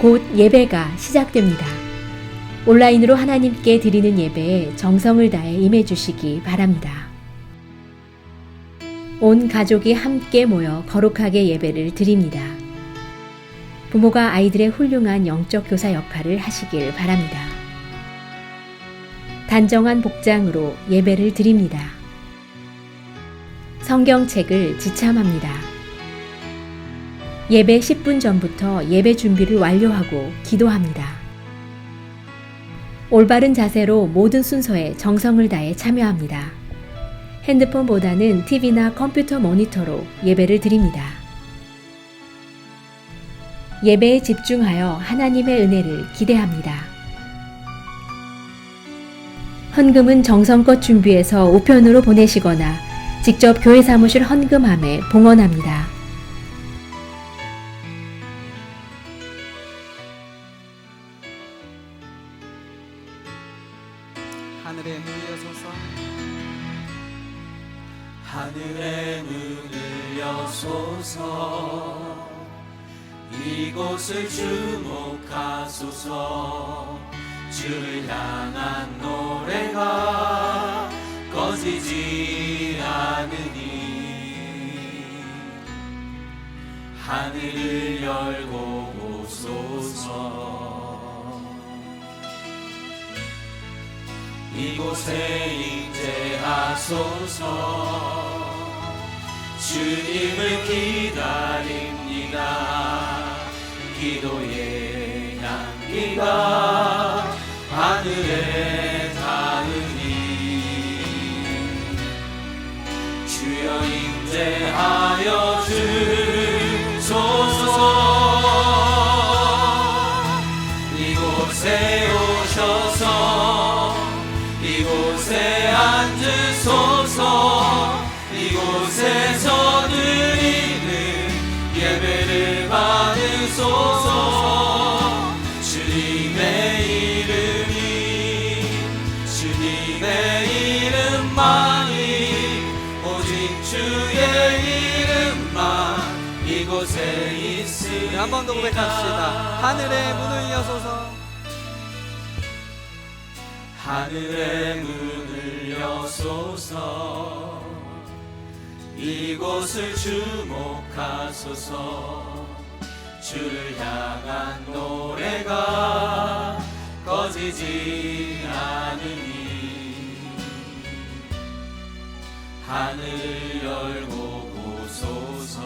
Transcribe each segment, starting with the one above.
곧 예배가 시작됩니다. 온라인으로 하나님께 드리는 예배에 정성을 다해 임해 주시기 바랍니다. 온 가족이 함께 모여 거룩하게 예배를 드립니다. 부모가 아이들의 훌륭한 영적 교사 역할을 하시길 바랍니다. 단정한 복장으로 예배를 드립니다. 성경책을 지참합니다. 예배 10분 전부터 예배 준비를 완료하고 기도합니다. 올바른 자세로 모든 순서에 정성을 다해 참여합니다. 핸드폰보다는 TV나 컴퓨터 모니터로 예배를 드립니다. 예배에 집중하여 하나님의 은혜를 기대합니다. 헌금은 정성껏 준비해서 우편으로 보내시거나 직접 교회 사무실 헌금함에 봉헌합니다. 하늘의 문을 여소서, 하늘의 문을 여소서, 이곳을 주목하소서. 주를 향한 노래가 꺼지지 않으니 하늘을 열고 오소서. 이곳에 임재하소서. 주님을 기다립니다. 기도의 향기가 하늘에 닿으니 주여 임재하여 주소서. 이곳에 오셔서 이곳에 앉으소서. 이곳에서 드리는 예배를 받으소서. 주님의 이름이 주님의 이름만이 오직 주의 이름만 이곳에 있으니 한 번 더 고백합시다. 하늘의 문을 여소서, 하늘의 문을 여소서. 이곳을 주목하소서. 주를 향한 노래가 꺼지지 않으니 하늘을 열고 오소서.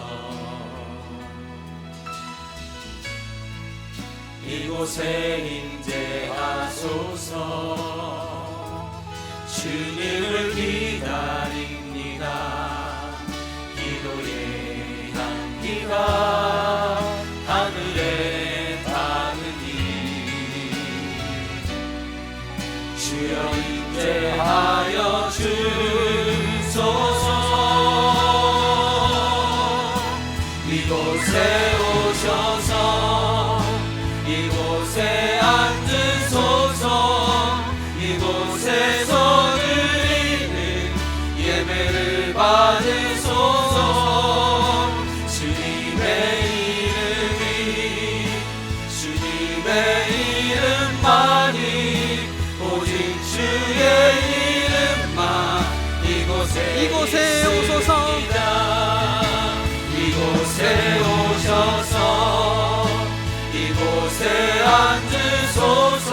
이곳에 임재하소서. 주님을 기다립니다. 기도의 향기가 하늘에 닿으니 주여 임재하여 주소서. 이곳에 오셔서 이곳에 앉으소서. 이곳에서 드리는 예배를 받으소서. 주님의 이름이 주님의 이름만이 오직 주의 이름만 이곳에 오소서. 이곳에 오셔서 이곳에 앉으소서.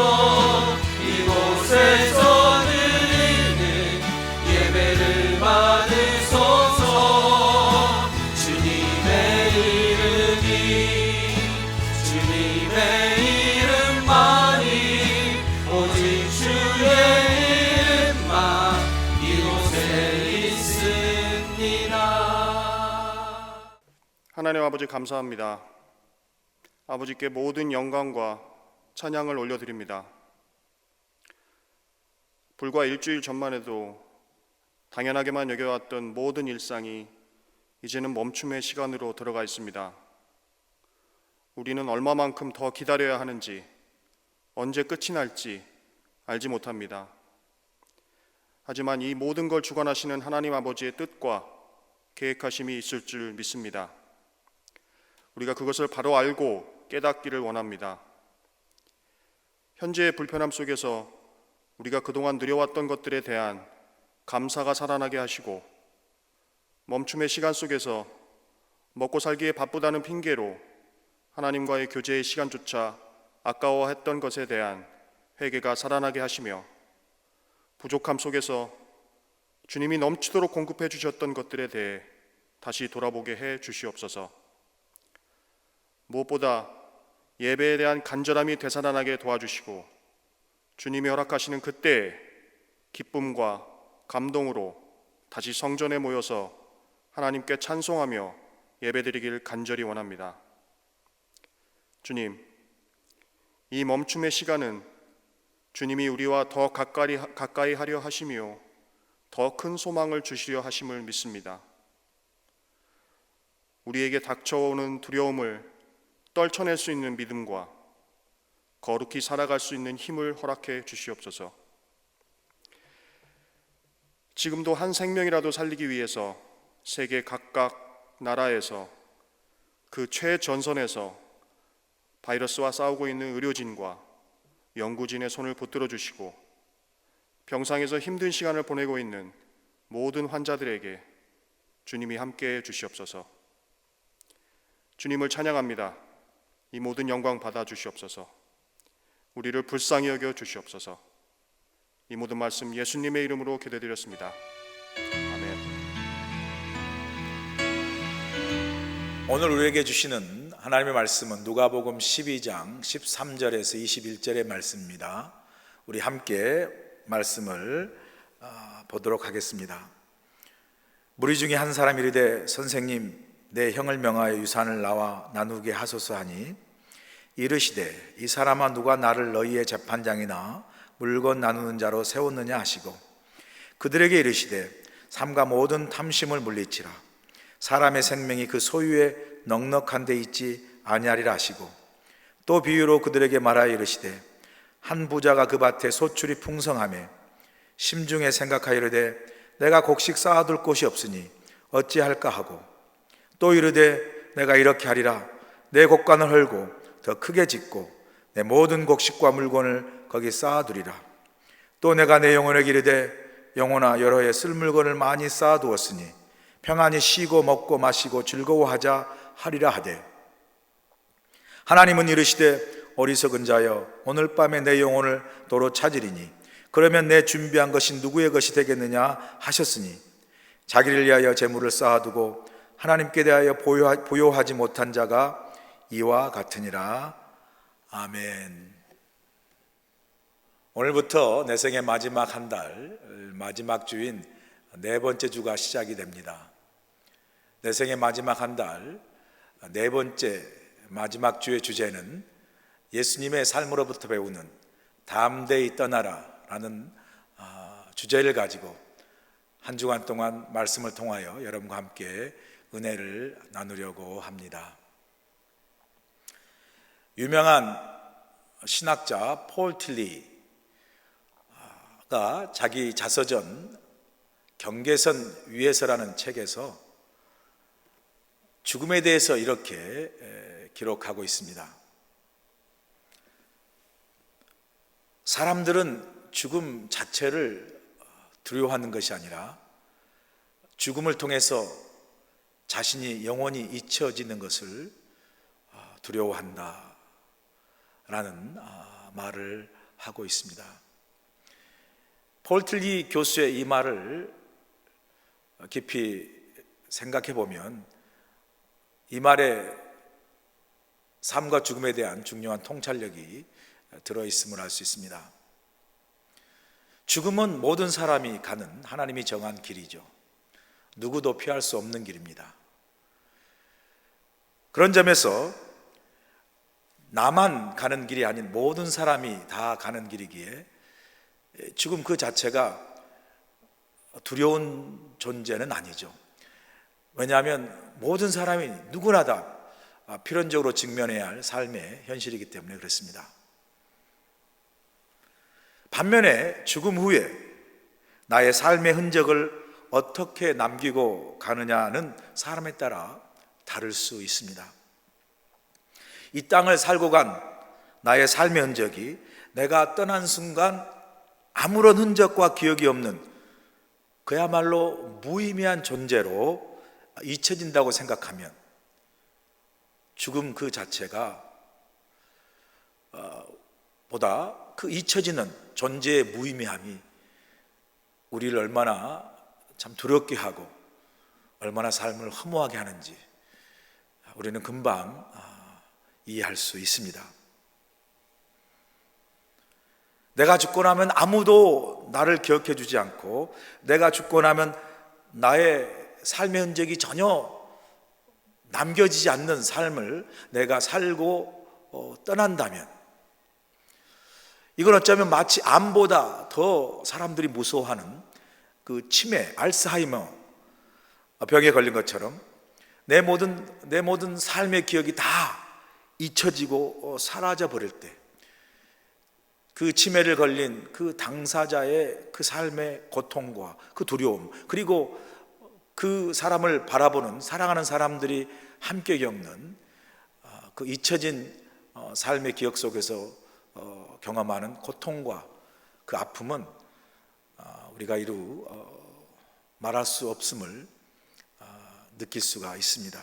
이곳에서 드리는 예배를 받으소서. 주님의 이름이 주님의 이름만이 오직 주의 이름만 이곳에 있습니다. 하나님 아버지 감사합니다. 아버지께 모든 영광과 찬양을 올려드립니다. 불과 일주일 전만 해도 당연하게만 여겨왔던 모든 일상이 이제는 멈춤의 시간으로 들어가 있습니다. 우리는 얼마만큼 더 기다려야 하는지, 언제 끝이 날지 알지 못합니다. 하지만 이 모든 걸 주관하시는 하나님 아버지의 뜻과 계획하심이 있을 줄 믿습니다. 우리가 그것을 바로 알고 깨닫기를 원합니다. 현재의 불편함 속에서 우리가 그동안 누려왔던 것들에 대한 감사가 살아나게 하시고, 멈춤의 시간 속에서 먹고 살기에 바쁘다는 핑계로 하나님과의 교제의 시간조차 아까워했던 것에 대한 회개가 살아나게 하시며, 부족함 속에서 주님이 넘치도록 공급해 주셨던 것들에 대해 다시 돌아보게 해 주시옵소서. 무엇보다 예배에 대한 간절함이 되살아나게 도와주시고, 주님이 허락하시는 그때의 기쁨과 감동으로 다시 성전에 모여서 하나님께 찬송하며 예배드리길 간절히 원합니다. 주님, 이 멈춤의 시간은 주님이 우리와 더 가까이 하려 하시며 더 큰 소망을 주시려 하심을 믿습니다. 우리에게 닥쳐오는 두려움을 떨쳐낼 수 있는 믿음과 거룩히 살아갈 수 있는 힘을 허락해 주시옵소서. 지금도 한 생명이라도 살리기 위해서 세계 각각 나라에서 그 최전선에서 바이러스와 싸우고 있는 의료진과 연구진의 손을 붙들어 주시고, 병상에서 힘든 시간을 보내고 있는 모든 환자들에게 주님이 함께해 주시옵소서. 주님을 찬양합니다. 이 모든 영광 받아 주시옵소서. 우리를 불쌍히 여겨 주시옵소서. 이 모든 말씀 예수님의 이름으로 기도드렸습니다. 아멘. 오늘 우리에게 주시는 하나님의 말씀은 누가복음 12장 13절에서 21절의 말씀입니다. 우리 함께 말씀을 보도록 하겠습니다. 무리 중에 한 사람이 이르되 선생님, 내 형을 명하여 유산을 나와 나누게 하소서 하니, 이르시되 이 사람아 누가 나를 너희의 재판장이나 물건 나누는 자로 세웠느냐 하시고, 그들에게 이르시되 삼가 모든 탐심을 물리치라. 사람의 생명이 그 소유에 넉넉한 데 있지 아니하리라 하시고, 또 비유로 그들에게 말하여 이르시되 한 부자가 그 밭에 소출이 풍성하매 심중에 생각하여 이르되 내가 곡식 쌓아둘 곳이 없으니 어찌할까 하고, 또 이르되 내가 이렇게 하리라. 내 곡간을 헐고 더 크게 짓고 내 모든 곡식과 물건을 거기 쌓아두리라. 또 내가 내 영혼에게 이르되 영혼아, 여러 해 쓸 물건을 많이 쌓아두었으니 평안히 쉬고 먹고 마시고 즐거워하자 하리라 하되, 하나님은 이르시되 어리석은 자여, 오늘 밤에 내 영혼을 도로 찾으리니 그러면 내 준비한 것이 누구의 것이 되겠느냐 하셨으니, 자기를 위하여 재물을 쌓아두고 하나님께 대하여 보요하지 못한 자가 이와 같으니라. 아멘. 오늘부터 내 생의 마지막 한 달, 마지막 주인 네 번째 주가 시작이 됩니다. 내 생의 마지막 한 달, 네 번째 마지막 주의 주제는 예수님의 삶으로부터 배우는 담대히 떠나라 라는 주제를 가지고 한 주간 동안 말씀을 통하여 여러분과 함께 은혜를 나누려고 합니다. 유명한 신학자 폴 틸리가 자기 자서전 경계선 위에서라는 책에서 죽음에 대해서 이렇게 기록하고 있습니다. 사람들은 죽음 자체를 두려워하는 것이 아니라 죽음을 통해서 자신이 영원히 잊혀지는 것을 두려워한다 라는 말을 하고 있습니다. 폴 틸리 교수의 이 말을 깊이 생각해 보면 이 말에 삶과 죽음에 대한 중요한 통찰력이 들어있음을 알 수 있습니다. 죽음은 모든 사람이 가는 하나님이 정한 길이죠. 누구도 피할 수 없는 길입니다. 그런 점에서 나만 가는 길이 아닌 모든 사람이 다 가는 길이기에 죽음 그 자체가 두려운 존재는 아니죠. 왜냐하면 모든 사람이 누구나 다 필연적으로 직면해야 할 삶의 현실이기 때문에 그렇습니다. 반면에 죽음 후에 나의 삶의 흔적을 어떻게 남기고 가느냐는 사람에 따라 다를 수 있습니다. 이 땅을 살고 간 나의 삶의 흔적이 내가 떠난 순간 아무런 흔적과 기억이 없는 그야말로 무의미한 존재로 잊혀진다고 생각하면 죽음 그 자체가 보다 그 잊혀지는 존재의 무의미함이 우리를 얼마나 참 두렵게 하고 얼마나 삶을 허무하게 하는지 우리는 금방 이해할 수 있습니다. 내가 죽고 나면 아무도 나를 기억해 주지 않고 내가 죽고 나면 나의 삶의 흔적이 전혀 남겨지지 않는 삶을 내가 살고 떠난다면 이건 어쩌면 마치 암보다 더 사람들이 무서워하는 그 치매, 알츠하이머 병에 걸린 것처럼 내 모든 삶의 기억이 다 잊혀지고 사라져 버릴 때 그 치매를 걸린 그 당사자의 그 삶의 고통과 그 두려움, 그리고 그 사람을 바라보는 사랑하는 사람들이 함께 겪는 그 잊혀진 삶의 기억 속에서 경험하는 고통과 그 아픔은 우리가 이루 말할 수 없음을 느낄 수가 있습니다.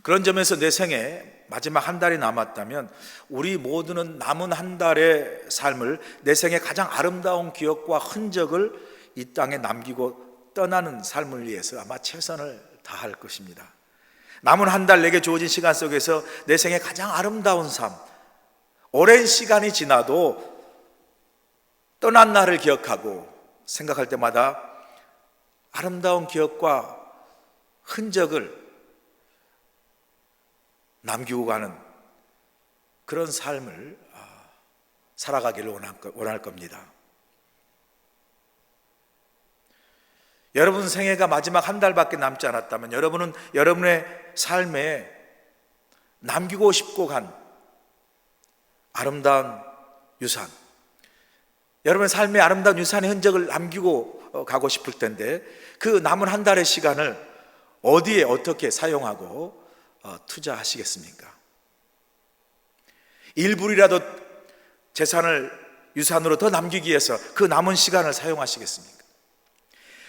그런 점에서 내 생에 마지막 한 달이 남았다면 우리 모두는 남은 한 달의 삶을 내 생의 가장 아름다운 기억과 흔적을 이 땅에 남기고 떠나는 삶을 위해서 아마 최선을 다할 것입니다. 남은 한 달 내게 주어진 시간 속에서 내 생의 가장 아름다운 삶, 오랜 시간이 지나도 떠난 날을 기억하고 생각할 때마다 아름다운 기억과 흔적을 남기고 가는 그런 삶을 살아가기를 원할 겁니다. 여러분 생애가 마지막 한 달밖에 남지 않았다면 여러분은 여러분의 삶에 남기고 싶고 간 아름다운 유산, 여러분의 삶의 아름다운 유산의 흔적을 남기고 가고 싶을 텐데 그 남은 한 달의 시간을 어디에 어떻게 사용하고 투자하시겠습니까? 일부이라도 재산을 유산으로 더 남기기 위해서 그 남은 시간을 사용하시겠습니까?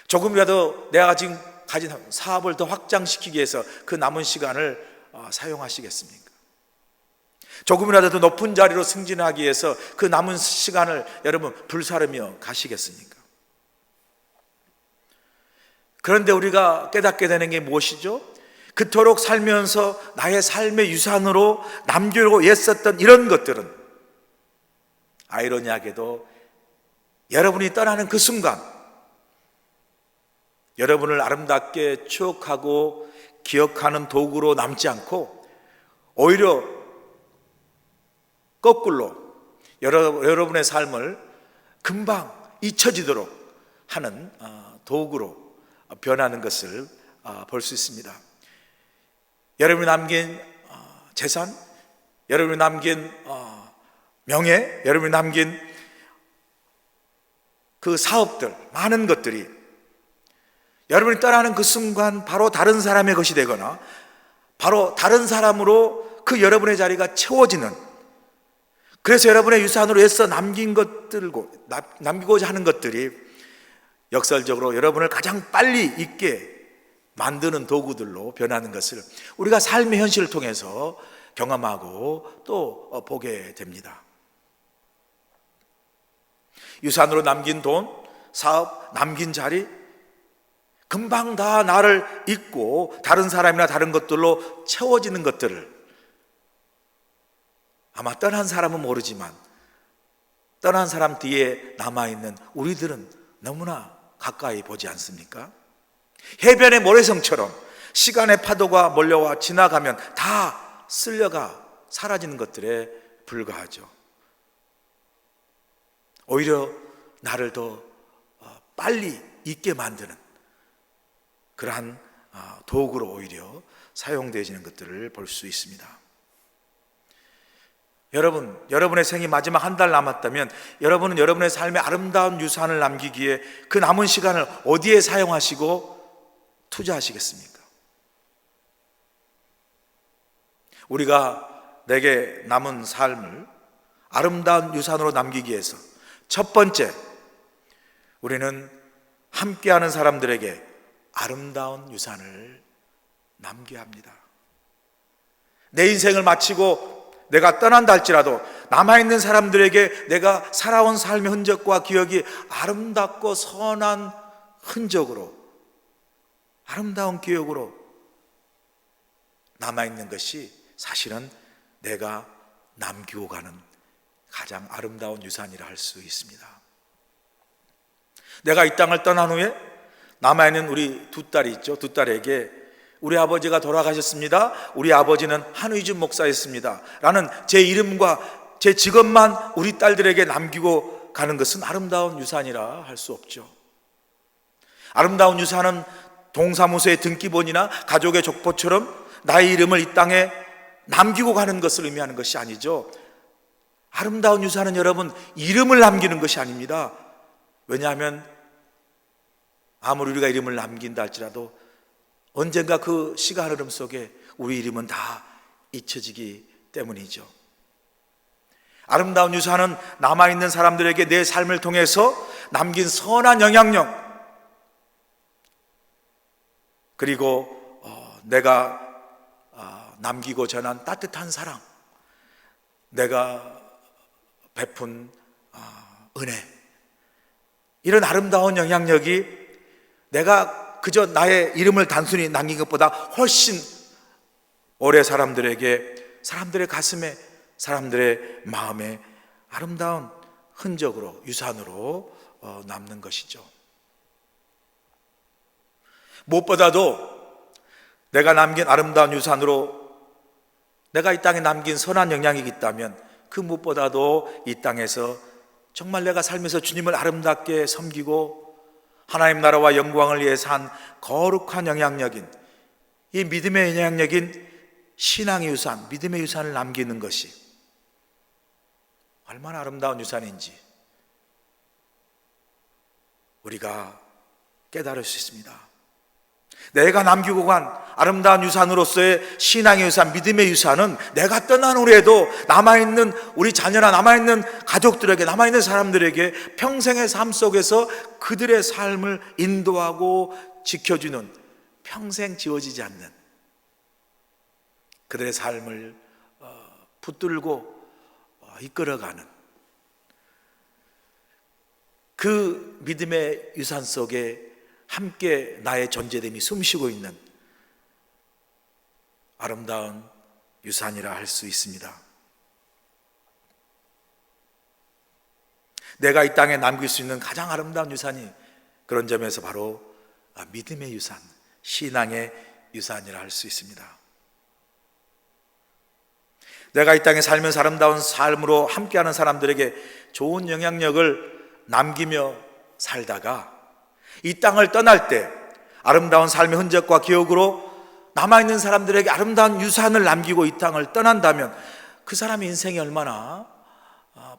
조금이라도 내가 지금 가진 사업을 더 확장시키기 위해서 그 남은 시간을 사용하시겠습니까? 조금이라도 더 높은 자리로 승진하기 위해서 그 남은 시간을 여러분 불사르며 가시겠습니까? 그런데 우리가 깨닫게 되는 게 무엇이죠? 그토록 살면서 나의 삶의 유산으로 남기려고 애썼던 이런 것들은 아이러니하게도 여러분이 떠나는 그 순간 여러분을 아름답게 추억하고 기억하는 도구로 남지 않고 오히려 거꾸로 여러분의 삶을 금방 잊혀지도록 하는 도구로 변하는 것을 볼 수 있습니다. 여러분이 남긴 재산, 여러분이 남긴 명예, 여러분이 남긴 그 사업들, 많은 것들이 여러분이 떠나는 그 순간 바로 다른 사람의 것이 되거나 바로 다른 사람으로 그 여러분의 자리가 채워지는, 그래서 여러분의 유산으로 애써 남기고자 하는 것들이 역설적으로 여러분을 가장 빨리 잊게 만드는 도구들로 변하는 것을 우리가 삶의 현실을 통해서 경험하고 또 보게 됩니다. 유산으로 남긴 돈, 사업, 남긴 자리, 금방 다 나를 잊고 다른 사람이나 다른 것들로 채워지는 것들을 아마 떠난 사람은 모르지만 떠난 사람 뒤에 남아있는 우리들은 너무나 가까이 보지 않습니까? 해변의 모래성처럼 시간의 파도가 몰려와 지나가면 다 쓸려가 사라지는 것들에 불과하죠. 오히려 나를 더 빨리 잊게 만드는 그러한 도구로 오히려 사용되어지는 것들을 볼 수 있습니다. 여러분의 생이 마지막 한 달 남았다면 여러분은 여러분의 삶의 아름다운 유산을 남기기에 그 남은 시간을 어디에 사용하시고 투자하시겠습니까? 우리가 내게 남은 삶을 아름다운 유산으로 남기기 위해서 첫 번째, 우리는 함께하는 사람들에게 아름다운 유산을 남겨야 합니다. 내 인생을 마치고 내가 떠난다 할지라도 남아있는 사람들에게 내가 살아온 삶의 흔적과 기억이 아름답고 선한 흔적으로, 아름다운 기억으로 남아있는 것이 사실은 내가 남기고 가는 가장 아름다운 유산이라 할 수 있습니다. 내가 이 땅을 떠난 후에 남아있는 우리 두 딸이 있죠. 두 딸에게 우리 아버지가 돌아가셨습니다. 우리 아버지는 한의준 목사였습니다. 라는 제 이름과 제 직업만 우리 딸들에게 남기고 가는 것은 아름다운 유산이라 할 수 없죠. 아름다운 유산은 동사무소의 등기본이나 가족의 족보처럼 나의 이름을 이 땅에 남기고 가는 것을 의미하는 것이 아니죠. 아름다운 유산은 여러분 이름을 남기는 것이 아닙니다. 왜냐하면 아무리 우리가 이름을 남긴다 할지라도 언젠가 그 시간 흐름 속에 우리 이름은 다 잊혀지기 때문이죠. 아름다운 유산은 남아있는 사람들에게 내 삶을 통해서 남긴 선한 영향력, 그리고 내가 남기고 전한 따뜻한 사랑, 내가 베푼 은혜, 이런 아름다운 영향력이 내가 그저 나의 이름을 단순히 남긴 것보다 훨씬 오래 사람들에게, 사람들의 가슴에, 사람들의 마음에 아름다운 흔적으로, 유산으로 남는 것이죠. 무엇보다도 내가 남긴 아름다운 유산으로 내가 이 땅에 남긴 선한 영향이 있다면 그 무엇보다도 이 땅에서 정말 내가 살면서 주님을 아름답게 섬기고 하나님 나라와 영광을 위해서 한 거룩한 영향력인, 이 믿음의 영향력인 신앙의 유산, 믿음의 유산을 남기는 것이 얼마나 아름다운 유산인지 우리가 깨달을 수 있습니다. 내가 남기고 간 아름다운 유산으로서의 신앙의 유산, 믿음의 유산은 내가 떠난 후에도 남아있는 우리 자녀나 남아있는 가족들에게, 남아있는 사람들에게 평생의 삶 속에서 그들의 삶을 인도하고 지켜주는, 평생 지워지지 않는 그들의 삶을 붙들고 이끌어가는 그 믿음의 유산 속에 함께 나의 존재됨이 숨쉬고 있는 아름다운 유산이라 할 수 있습니다. 내가 이 땅에 남길 수 있는 가장 아름다운 유산이 그런 점에서 바로 믿음의 유산, 신앙의 유산이라 할 수 있습니다. 내가 이 땅에 살면서 아름다운 삶으로 함께하는 사람들에게 좋은 영향력을 남기며 살다가 이 땅을 떠날 때 아름다운 삶의 흔적과 기억으로 남아있는 사람들에게 아름다운 유산을 남기고 이 땅을 떠난다면 그 사람의 인생이 얼마나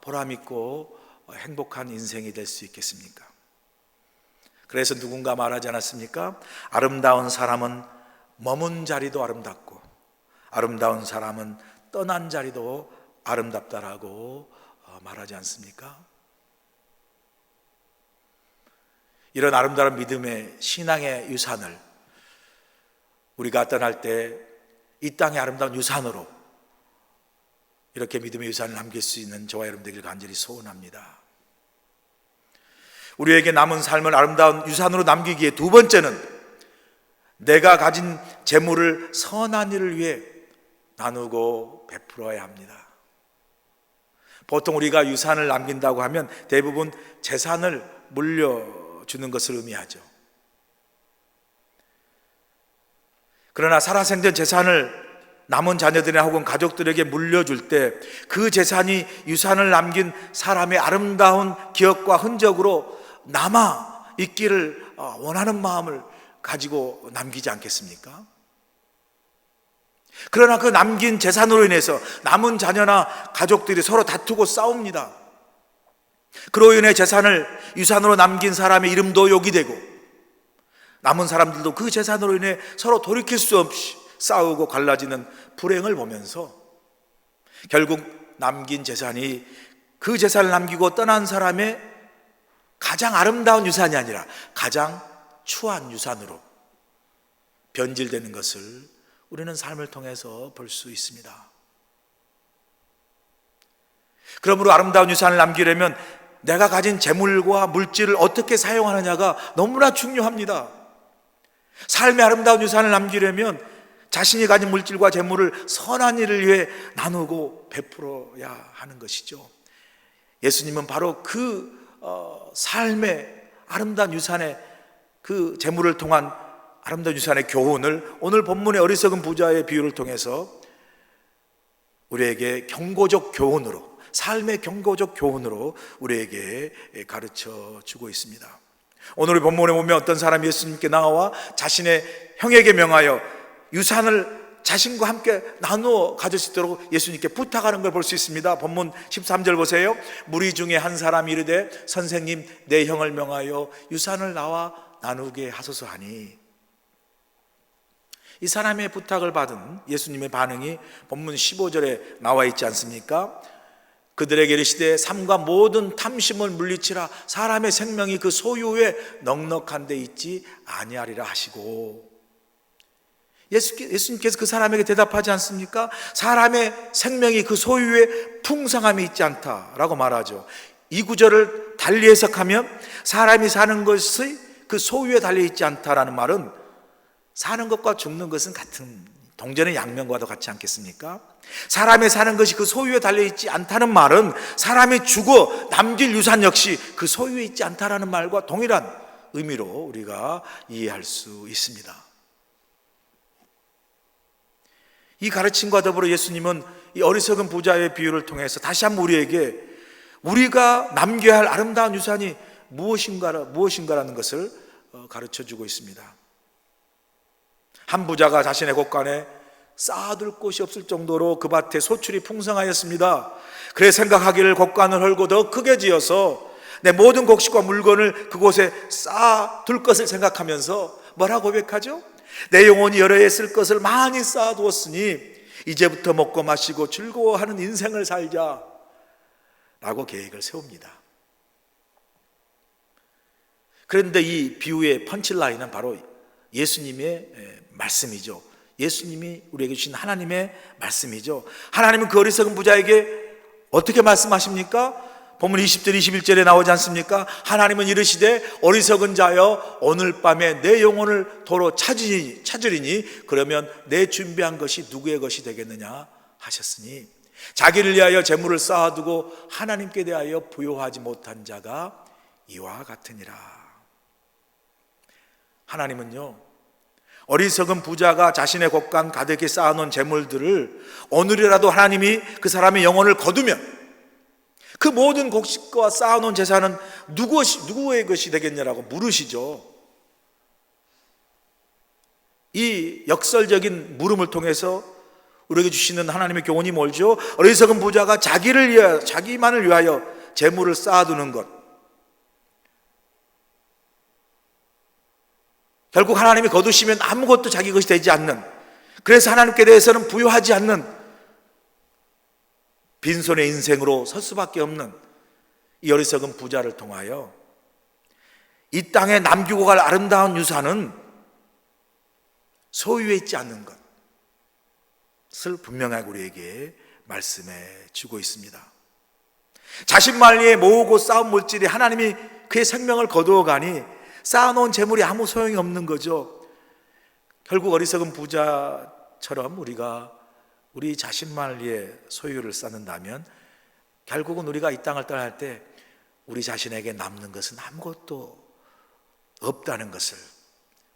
보람있고 행복한 인생이 될 수 있겠습니까? 그래서 누군가 말하지 않았습니까? 아름다운 사람은 머문 자리도 아름답고 아름다운 사람은 떠난 자리도 아름답다라고 말하지 않습니까? 이런 아름다운 믿음의 신앙의 유산을 우리가 떠날 때 이 땅의 아름다운 유산으로 이렇게 믿음의 유산을 남길 수 있는 저와 여러분들에게 간절히 소원합니다. 우리에게 남은 삶을 아름다운 유산으로 남기기에 두 번째는 내가 가진 재물을 선한 일을 위해 나누고 베풀어야 합니다. 보통 우리가 유산을 남긴다고 하면 대부분 재산을 물려주는 것을 의미하죠. 그러나 살아생전 재산을 남은 자녀들이나 혹은 가족들에게 물려줄 때 그 재산이 유산을 남긴 사람의 아름다운 기억과 흔적으로 남아 있기를 원하는 마음을 가지고 남기지 않겠습니까? 그러나 그 남긴 재산으로 인해서 남은 자녀나 가족들이 서로 다투고 싸웁니다. 그로 인해 재산을 유산으로 남긴 사람의 이름도 욕이 되고 남은 사람들도 그 재산으로 인해 서로 돌이킬 수 없이 싸우고 갈라지는 불행을 보면서 결국 남긴 재산이 그 재산을 남기고 떠난 사람의 가장 아름다운 유산이 아니라 가장 추한 유산으로 변질되는 것을 우리는 삶을 통해서 볼 수 있습니다. 그러므로 아름다운 유산을 남기려면 내가 가진 재물과 물질을 어떻게 사용하느냐가 너무나 중요합니다. 삶의 아름다운 유산을 남기려면 자신이 가진 물질과 재물을 선한 일을 위해 나누고 베풀어야 하는 것이죠. 예수님은 바로 그 삶의 아름다운 유산의 그 재물을 통한 아름다운 유산의 교훈을 오늘 본문의 어리석은 부자의 비유를 통해서 우리에게 경고적 교훈으로, 삶의 경고적 교훈으로 우리에게 가르쳐 주고 있습니다. 오늘 본문에 보면 어떤 사람이 예수님께 나와 자신의 형에게 명하여 유산을 자신과 함께 나누어 가질 수 있도록 예수님께 부탁하는 걸 볼 수 있습니다. 본문 13절 보세요. 무리 중에 한 사람이 이르되 선생님, 내 형을 명하여 유산을 나와 나누게 하소서 하니, 이 사람의 부탁을 받은 예수님의 반응이 본문 15절에 나와 있지 않습니까? 그들에게 이르시되 삶과 모든 탐심을 물리치라. 사람의 생명이 그 소유에 넉넉한 데 있지 아니하리라 하시고, 예수님께서 그 사람에게 대답하지 않습니까? 사람의 생명이 그 소유에 풍성함이 있지 않다라고 말하죠. 이 구절을 달리 해석하면 사람이 사는 것이 그 소유에 달려있지 않다라는 말은 사는 것과 죽는 것은 같은, 동전의 양면과도 같지 않겠습니까? 사람이 사는 것이 그 소유에 달려있지 않다는 말은 사람이 죽어 남길 유산 역시 그 소유에 있지 않다라는 말과 동일한 의미로 우리가 이해할 수 있습니다. 이 가르침과 더불어 예수님은 이 어리석은 부자의 비유를 통해서 다시 한번 우리에게 우리가 남겨야 할 아름다운 유산이 무엇인가라는 것을 가르쳐 주고 있습니다. 한 부자가 자신의 곳간에 쌓아둘 곳이 없을 정도로 그 밭에 소출이 풍성하였습니다. 그래 생각하기를 곳간을 헐고 더 크게 지어서 내 모든 곡식과 물건을 그곳에 쌓아둘 것을 생각하면서 뭐라고 고백하죠? 내 영혼이 여러 해 쓸 것을 많이 쌓아두었으니 이제부터 먹고 마시고 즐거워하는 인생을 살자 라고 계획을 세웁니다. 그런데 이 비유의 펀치라인은 바로 예수님의 말씀이죠. 예수님이 우리에게 주신 하나님의 말씀이죠. 하나님은 그 어리석은 부자에게 어떻게 말씀하십니까? 본문 20절 21절에 나오지 않습니까? 하나님은 이르시되 어리석은 자여 오늘 밤에 내 영혼을 도로 찾으리니 그러면 내 준비한 것이 누구의 것이 되겠느냐 하셨으니 자기를 위하여 재물을 쌓아두고 하나님께 대하여 부요하지 못한 자가 이와 같으니라. 하나님은요, 어리석은 부자가 자신의 곳간 가득히 쌓아놓은 재물들을 오늘이라도 하나님이 그 사람의 영혼을 거두면 그 모든 곡식과 쌓아놓은 재산은 누구의 것이 되겠냐라고 물으시죠. 이 역설적인 물음을 통해서 우리에게 주시는 하나님의 교훈이 뭘죠? 어리석은 부자가 자기만을 위하여 재물을 쌓아두는 것, 결국 하나님이 거두시면 아무것도 자기 것이 되지 않는, 그래서 하나님께 대해서는 부요하지 않는 빈손의 인생으로 설 수밖에 없는 이 어리석은 부자를 통하여 이 땅에 남기고 갈 아름다운 유산은 소유에 있지 않는 것을 분명하게 우리에게 말씀해 주고 있습니다. 자신만을 위해 모으고 쌓은 물질이 하나님이 그의 생명을 거두어 가니 쌓아놓은 재물이 아무 소용이 없는 거죠. 결국 어리석은 부자처럼 우리가 우리 자신만을 위해 소유를 쌓는다면 결국은 우리가 이 땅을 떠날 때 우리 자신에게 남는 것은 아무것도 없다는 것을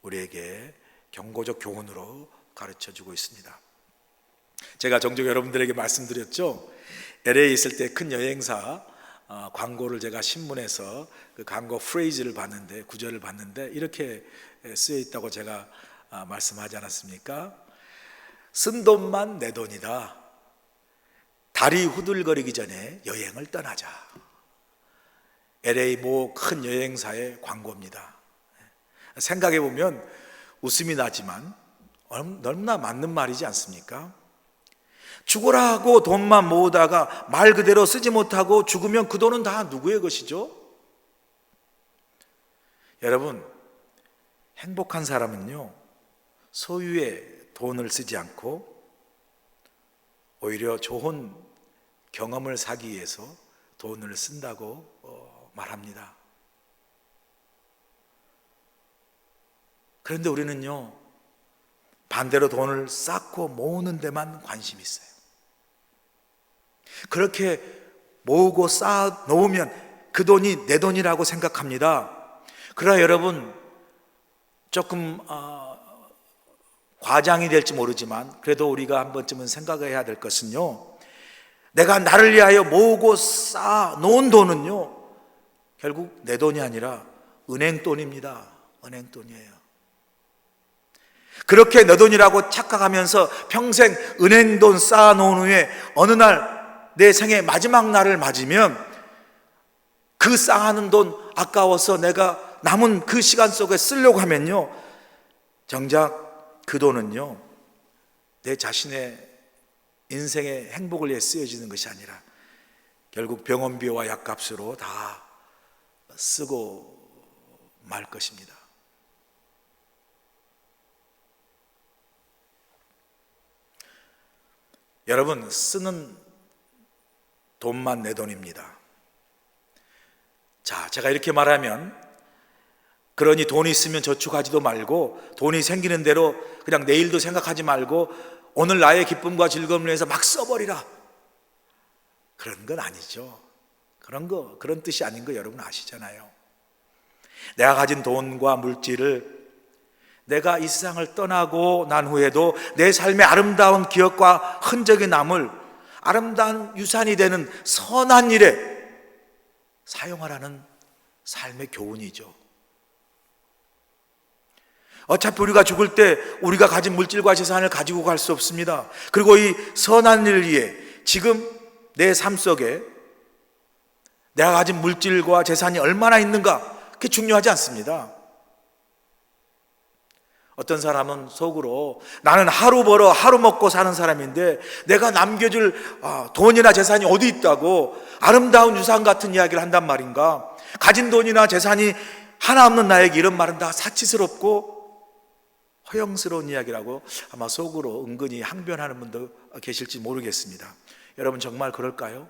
우리에게 경고적 교훈으로 가르쳐주고 있습니다. 제가 종종 여러분들에게 말씀드렸죠. LA에 있을 때 큰 여행사 광고를 제가 신문에서 그 광고 프레이즈를 봤는데, 구절을 봤는데 이렇게 쓰여 있다고 제가 말씀하지 않았습니까? 쓴 돈만 내 돈이다. 다리 후들거리기 전에 여행을 떠나자. LA 모 큰 여행사의 광고입니다. 생각해 보면 웃음이 나지만 너무나 맞는 말이지 않습니까? 죽어라 하고 돈만 모으다가 말 그대로 쓰지 못하고 죽으면 그 돈은 다 누구의 것이죠? 여러분, 행복한 사람은요, 소유의 돈을 쓰지 않고 오히려 좋은 경험을 사기 위해서 돈을 쓴다고 말합니다. 그런데 우리는요, 반대로 돈을 쌓고 모으는 데만 관심이 있어요. 그렇게 모으고 쌓아 놓으면 그 돈이 내 돈이라고 생각합니다. 그러나 여러분, 조금 과장이 될지 모르지만 그래도 우리가 한 번쯤은 생각해야 될 것은요, 내가 나를 위하여 모으고 쌓아 놓은 돈은요, 결국 내 돈이 아니라 은행 돈입니다. 은행 돈이에요. 그렇게 내 돈이라고 착각하면서 평생 은행 돈 쌓아 놓은 후에 어느 날 내 생의 마지막 날을 맞으면 그 쌓아놓은 돈 아까워서 내가 남은 그 시간 속에 쓰려고 하면요, 정작 그 돈은요, 내 자신의 인생의 행복을 위해 쓰여지는 것이 아니라 결국 병원비와 약값으로 다 쓰고 말 것입니다. 여러분, 쓰는 돈만 내 돈입니다. 자, 제가 이렇게 말하면, 그러니 돈이 있으면 저축하지도 말고 돈이 생기는 대로 그냥 내일도 생각하지 말고 오늘 나의 기쁨과 즐거움을 위해서 막 써버리라, 그런 건 아니죠. 그런 뜻이 아닌 거 여러분 아시잖아요. 내가 가진 돈과 물질을 내가 이 세상을 떠나고 난 후에도 내 삶의 아름다운 기억과 흔적이 남을 아름다운 유산이 되는 선한 일에 사용하라는 삶의 교훈이죠. 어차피 우리가 죽을 때 우리가 가진 물질과 재산을 가지고 갈 수 없습니다. 그리고 이 선한 일을 위해 지금 내 삶 속에 내가 가진 물질과 재산이 얼마나 있는가, 그게 중요하지 않습니다. 어떤 사람은 속으로 나는 하루 벌어 하루 먹고 사는 사람인데 내가 남겨줄 돈이나 재산이 어디 있다고 아름다운 유산 같은 이야기를 한단 말인가. 가진 돈이나 재산이 하나 없는 나에게 이런 말은 다 사치스럽고 허영스러운 이야기라고 아마 속으로 은근히 항변하는 분도 계실지 모르겠습니다. 여러분, 정말 그럴까요?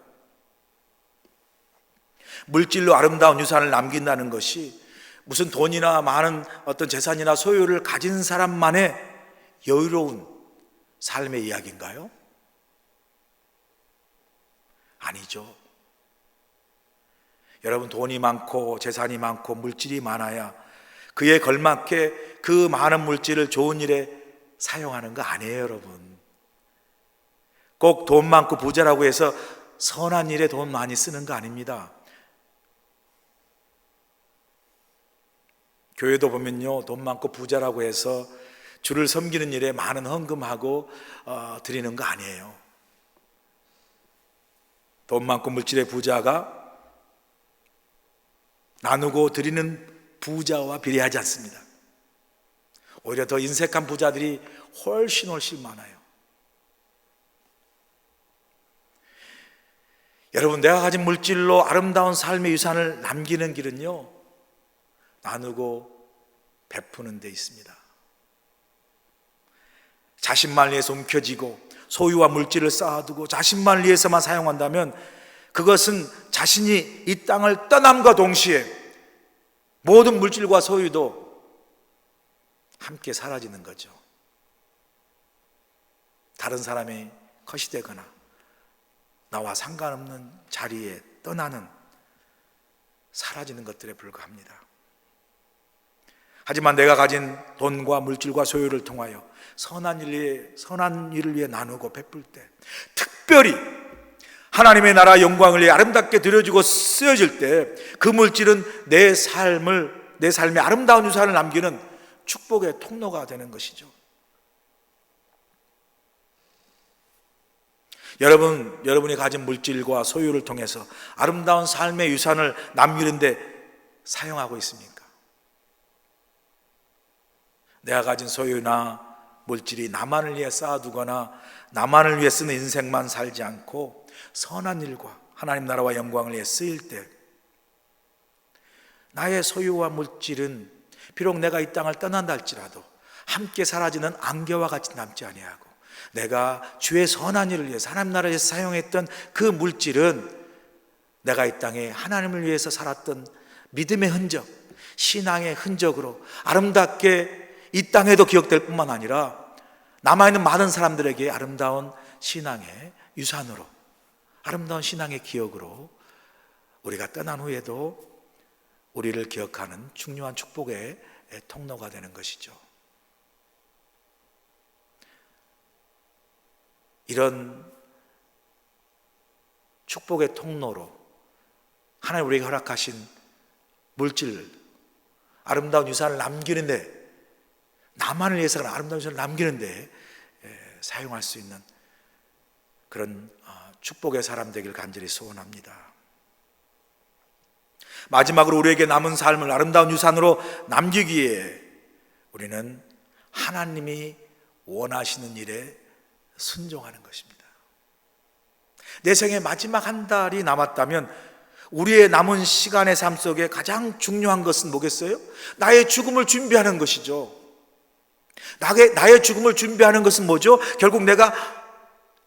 물질로 아름다운 유산을 남긴다는 것이 무슨 돈이나 많은 어떤 재산이나 소유를 가진 사람만의 여유로운 삶의 이야기인가요? 아니죠. 여러분, 돈이 많고 재산이 많고 물질이 많아야 그에 걸맞게 그 많은 물질을 좋은 일에 사용하는 거 아니에요, 여러분. 꼭 돈 많고 부자라고 해서 선한 일에 돈 많이 쓰는 거 아닙니다. 교회도 보면요, 돈 많고 부자라고 해서 주를 섬기는 일에 많은 헌금하고 드리는 거 아니에요. 돈 많고 물질의 부자가 나누고 드리는 부자와 비례하지 않습니다. 오히려 더 인색한 부자들이 훨씬 많아요. 여러분, 내가 가진 물질로 아름다운 삶의 유산을 남기는 길은요, 나누고 베푸는 데 있습니다. 자신만 위해서 움켜쥐고 소유와 물질을 쌓아두고 자신만 위해서만 사용한다면 그것은 자신이 이 땅을 떠남과 동시에 모든 물질과 소유도 함께 사라지는 거죠. 다른 사람의 컷이 되거나 나와 상관없는 자리에 떠나는, 사라지는 것들에 불과합니다. 하지만 내가 가진 돈과 물질과 소유를 통하여 선한 일을 위해 나누고 베풀 때, 특별히 하나님의 나라 영광을 위해 아름답게 드려지고 쓰여질 때, 그 물질은 내 삶의 아름다운 유산을 남기는 축복의 통로가 되는 것이죠. 여러분이 가진 물질과 소유를 통해서 아름다운 삶의 유산을 남기는데 사용하고 있습니까? 내가 가진 소유나 물질이 나만을 위해 쌓아두거나 나만을 위해 쓰는 인생만 살지 않고 선한 일과 하나님 나라와 영광을 위해 쓰일 때 나의 소유와 물질은 비록 내가 이 땅을 떠난다 할지라도 함께 사라지는 안개와 같이 남지 아니하고 내가 주의 선한 일을 위해서 하나님 나라에서 사용했던 그 물질은 내가 이 땅에 하나님을 위해서 살았던 믿음의 흔적, 신앙의 흔적으로 아름답게 이 땅에도 기억될 뿐만 아니라 남아있는 많은 사람들에게 아름다운 신앙의 유산으로, 아름다운 신앙의 기억으로 우리가 떠난 후에도 우리를 기억하는 중요한 축복의 통로가 되는 것이죠. 이런 축복의 통로로 하나님 우리에게 허락하신 물질, 아름다운 유산을 남기는데, 나만을 위해서는 아름다운 유산을 남기는데 사용할 수 있는 그런 축복의 사람 되길 간절히 소원합니다. 마지막으로 우리에게 남은 삶을 아름다운 유산으로 남기기에 우리는 하나님이 원하시는 일에 순종하는 것입니다. 내 생의 마지막 한 달이 남았다면 우리의 남은 시간의 삶 속에 가장 중요한 것은 뭐겠어요? 나의 죽음을 준비하는 것이죠. 나의 죽음을 준비하는 것은 뭐죠? 결국 내가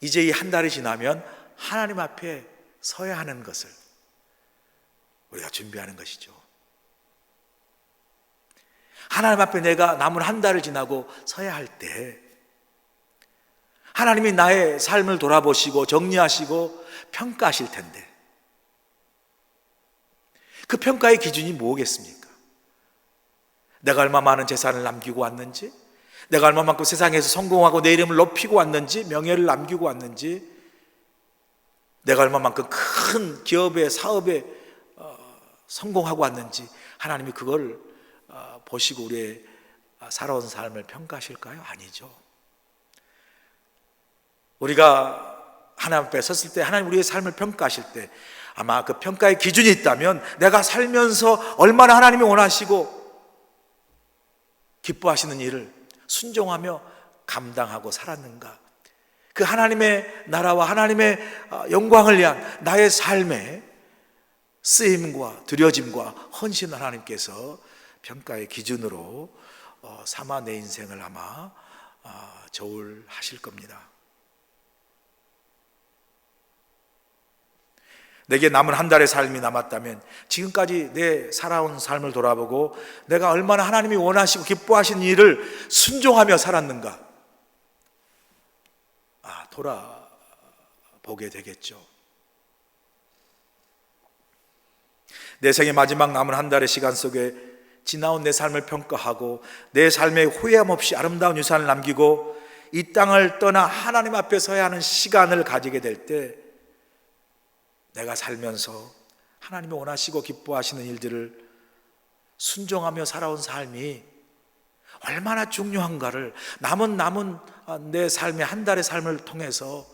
이제 이 한 달이 지나면 하나님 앞에 서야 하는 것을 우리가 준비하는 것이죠. 하나님 앞에 내가 남은 한 달을 지나고 서야 할 때 하나님이 나의 삶을 돌아보시고 정리하시고 평가하실 텐데 그 평가의 기준이 뭐겠습니까? 내가 얼마 많은 재산을 남기고 왔는지, 내가 얼마만큼 세상에서 성공하고 내 이름을 높이고 왔는지, 명예를 남기고 왔는지, 내가 얼마만큼 큰 기업에 사업에 성공하고 왔는지 하나님이 그걸 보시고 우리의 살아온 삶을 평가하실까요? 아니죠. 우리가 하나님 앞에 섰을 때 하나님 우리의 삶을 평가하실 때 아마 그 평가의 기준이 있다면 내가 살면서 얼마나 하나님이 원하시고 기뻐하시는 일을 순종하며 감당하고 살았는가, 그 하나님의 나라와 하나님의 영광을 위한 나의 삶의 쓰임과 드려짐과 헌신을 하나님께서 평가의 기준으로 삼아 내 인생을 아마 저울하실 겁니다. 내게 남은 한 달의 삶이 남았다면 지금까지 내 살아온 삶을 돌아보고 내가 얼마나 하나님이 원하시고 기뻐하신 일을 순종하며 살았는가 돌아보게 되겠죠. 내 생의 마지막 남은 한 달의 시간 속에 지나온 내 삶을 평가하고 내 삶에 후회함 없이 아름다운 유산을 남기고 이 땅을 떠나 하나님 앞에 서야 하는 시간을 가지게 될 때 내가 살면서 하나님이 원하시고 기뻐하시는 일들을 순종하며 살아온 삶이 얼마나 중요한가를 남은 내 삶의 한 달의 삶을 통해서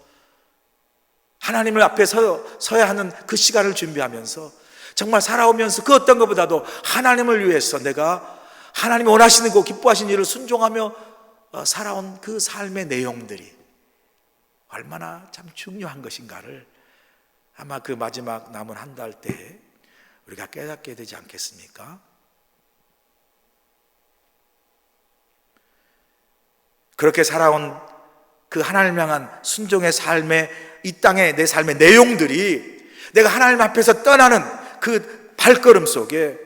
하나님을 앞에 서야 하는 그 시간을 준비하면서 정말 살아오면서 그 어떤 것보다도 하나님을 위해서 내가 하나님이 원하시는 거 기뻐하시는 일을 순종하며 살아온 그 삶의 내용들이 얼마나 참 중요한 것인가를 아마 그 마지막 남은 한 달 때 우리가 깨닫게 되지 않겠습니까? 그렇게 살아온 그 하나님 향한 순종의 삶의 이 땅의 내 삶의 내용들이 내가 하나님 앞에서 떠나는 그 발걸음 속에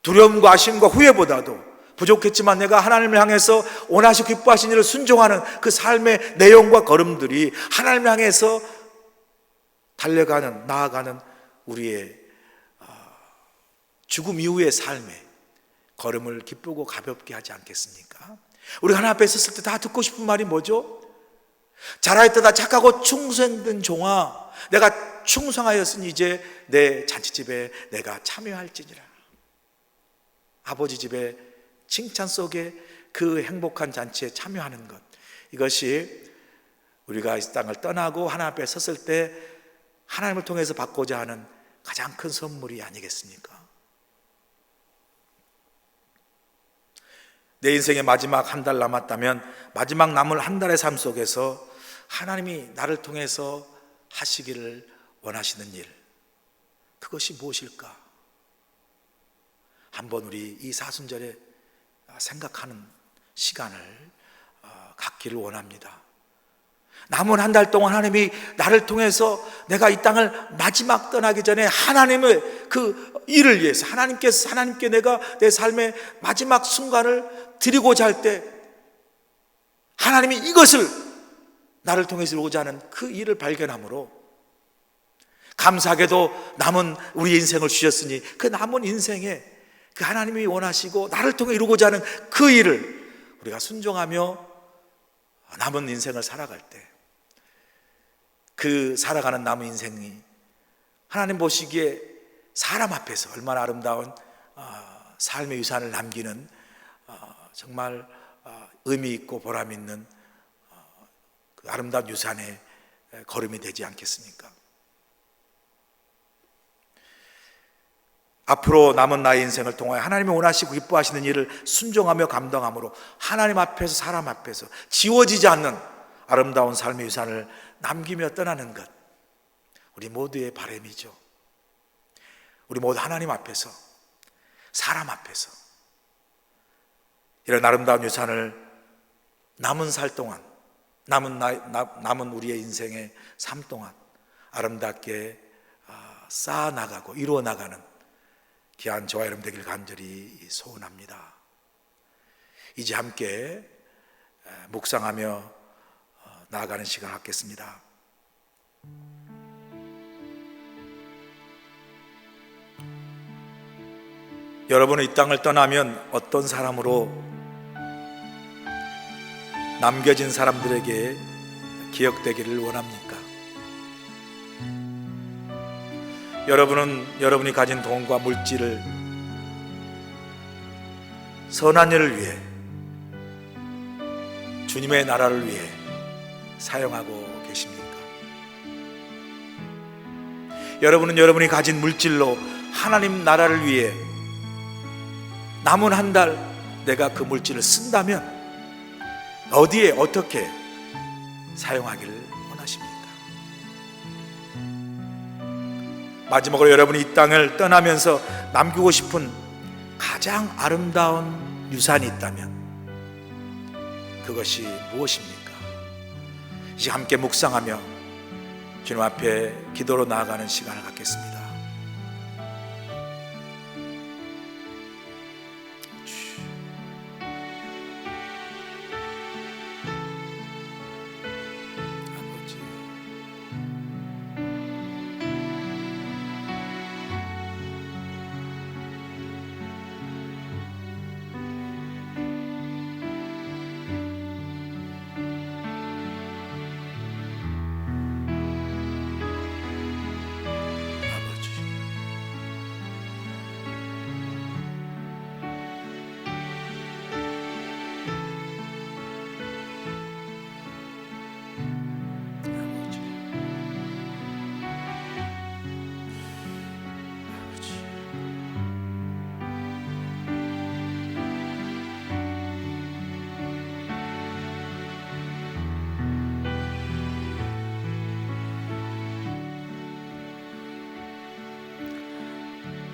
두려움과 아쉬움과 후회보다도 부족했지만 내가 하나님을 향해서 원하시고 기뻐하신 일을 순종하는 그 삶의 내용과 걸음들이 하나님을 향해서 달려가는, 나아가는 우리의 죽음 이후의 삶의 걸음을 기쁘고 가볍게 하지 않겠습니까? 우리가 하나님 앞에 섰을 때 다 듣고 싶은 말이 뭐죠? 잘하였다 착하고 충성된 종아, 내가 충성하였으니 이제 내 잔치집에 내가 참여할지니라. 아버지 집에 칭찬 속에 그 행복한 잔치에 참여하는 것, 이것이 우리가 이 땅을 떠나고 하나님 앞에 섰을 때 하나님을 통해서 받고자 하는 가장 큰 선물이 아니겠습니까? 내 인생의 마지막 한 달 남았다면 마지막 남을 한 달의 삶 속에서 하나님이 나를 통해서 하시기를 원하시는 일, 그것이 무엇일까? 한번 우리 이 사순절에 생각하는 시간을 갖기를 원합니다. 남은 한 달 동안 하나님이 나를 통해서 내가 이 땅을 마지막 떠나기 전에 하나님의 그 일을 위해서 하나님께 내가 내 삶의 마지막 순간을 드리고자 할 때 하나님이 이것을 나를 통해서 이루고자 하는 그 일을 발견함으로 감사하게도 남은 우리 인생을 주셨으니 그 남은 인생에 그 하나님이 원하시고 나를 통해 이루고자 하는 그 일을 우리가 순종하며 남은 인생을 살아갈 때 그 살아가는 남은 인생이 하나님 보시기에 사람 앞에서 얼마나 아름다운 삶의 유산을 남기는 정말 의미 있고 보람 있는 그 아름다운 유산의 걸음이 되지 않겠습니까? 앞으로 남은 나의 인생을 통하여 하나님이 원하시고 기뻐하시는 일을 순종하며 감당함으로 하나님 앞에서 사람 앞에서 지워지지 않는 아름다운 삶의 유산을 남기며 떠나는 것, 우리 모두의 바람이죠. 우리 모두 하나님 앞에서, 사람 앞에서 이런 아름다운 유산을 남은 살 동안, 남은 우리의 인생의 삶 동안 아름답게 쌓아나가고 이루어나가는 귀한 저와 여러분 되길 간절히 소원합니다. 이제 함께 묵상하며 나아가는 시간 갖겠습니다. 여러분은 이 땅을 떠나면 어떤 사람으로 남겨진 사람들에게 기억되기를 원합니까? 여러분은 여러분이 가진 돈과 물질을 선한 일을 위해, 주님의 나라를 위해 사용하고 계십니까? 여러분은 여러분이 가진 물질로 하나님 나라를 위해 남은 한 달 내가 그 물질을 쓴다면 어디에 어떻게 사용하기를 원하십니까? 마지막으로 여러분이 이 땅을 떠나면서 남기고 싶은 가장 아름다운 유산이 있다면 그것이 무엇입니까? 이제 함께 묵상하며 주님 앞에 기도로 나아가는 시간을 갖겠습니다. 아버지,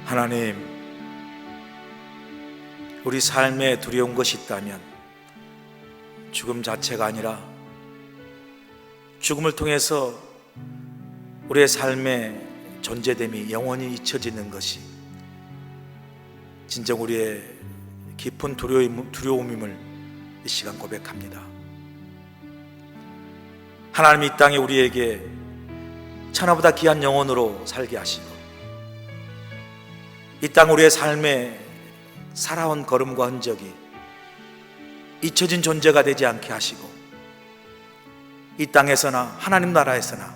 하나님, 우리 삶에 두려운 것이 있다면 죽음 자체가 아니라 죽음을 통해서 우리의 삶의 존재됨이 영원히 잊혀지는 것이 진정 우리의 깊은 두려움임을 이 시간 고백합니다. 하나님, 이 땅에 우리에게 천하보다 귀한 영혼으로 살게 하시고 이 땅 우리의 삶에 살아온 걸음과 흔적이 잊혀진 존재가 되지 않게 하시고 이 땅에서나 하나님 나라에서나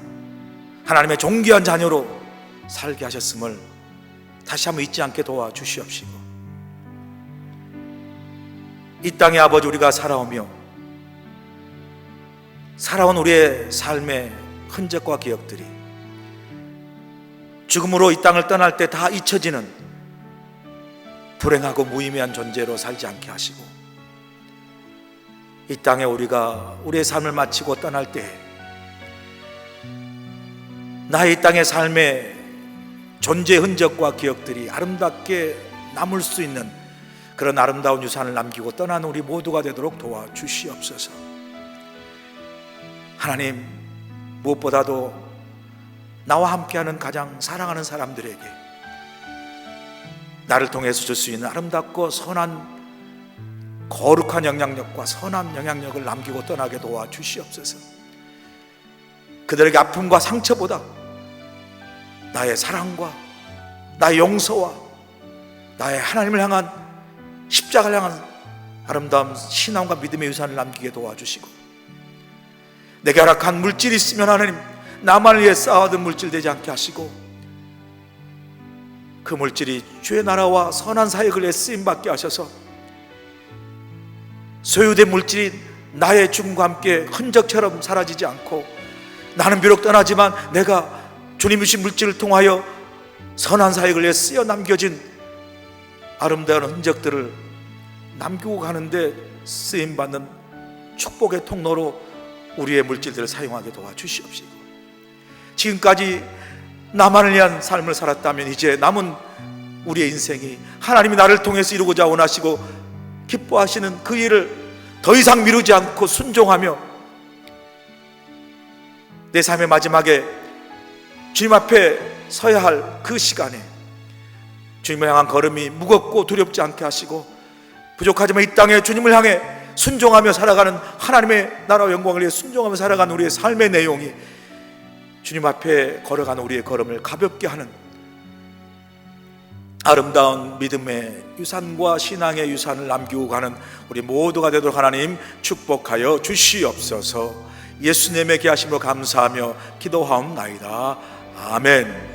하나님의 존귀한 자녀로 살게 하셨음을 다시 한번 잊지 않게 도와주시옵시고 이 땅에 아버지 우리가 살아오며 살아온 우리의 삶의 흔적과 기억들이 죽음으로 이 땅을 떠날 때 다 잊혀지는 불행하고 무의미한 존재로 살지 않게 하시고 이 땅에 우리가 우리의 삶을 마치고 떠날 때 나의 이 땅의 삶의 존재 흔적과 기억들이 아름답게 남을 수 있는 그런 아름다운 유산을 남기고 떠나는 우리 모두가 되도록 도와주시옵소서. 하나님, 무엇보다도 나와 함께하는 가장 사랑하는 사람들에게 나를 통해서 줄 수 있는 아름답고 선한 거룩한 영향력과 선한 영향력을 남기고 떠나게 도와주시옵소서. 그들에게 아픔과 상처보다 나의 사랑과 나의 용서와 나의 하나님을 향한 십자가를 향한 아름다운 신앙과 믿음의 유산을 남기게 도와주시고, 내게 허락한 물질이 있으면 하나님 나만을 위해 쌓아둔 물질 되지 않게 하시고, 그 물질이 주의 나라와 선한 사역을 위해 쓰임받게 하셔서 소유된 물질이 나의 죽음과 함께 흔적처럼 사라지지 않고, 나는 비록 떠나지만 내가 주님 주신 물질을 통하여 선한 사역을 위해 쓰여 남겨진 아름다운 흔적들을 남기고 가는데 쓰임받는 축복의 통로로 우리의 물질들을 사용하게 도와주시옵시고, 지금까지 나만을 위한 삶을 살았다면 이제 남은 우리의 인생이 하나님이 나를 통해서 이루고자 원하시고 기뻐하시는 그 일을 더 이상 미루지 않고 순종하며 내 삶의 마지막에 주님 앞에 서야 할 그 시간에 주님을 향한 걸음이 무겁고 두렵지 않게 하시고, 부족하지만 이 땅에 주님을 향해 순종하며 살아가는, 하나님의 나라와 영광을 위해 순종하며 살아가는 우리의 삶의 내용이 주님 앞에 걸어가는 우리의 걸음을 가볍게 하는 아름다운 믿음의 유산과 신앙의 유산을 남기고 가는 우리 모두가 되도록 하나님 축복하여 주시옵소서. 예수님의 귀하심으로 감사하며 기도하옵나이다. 아멘.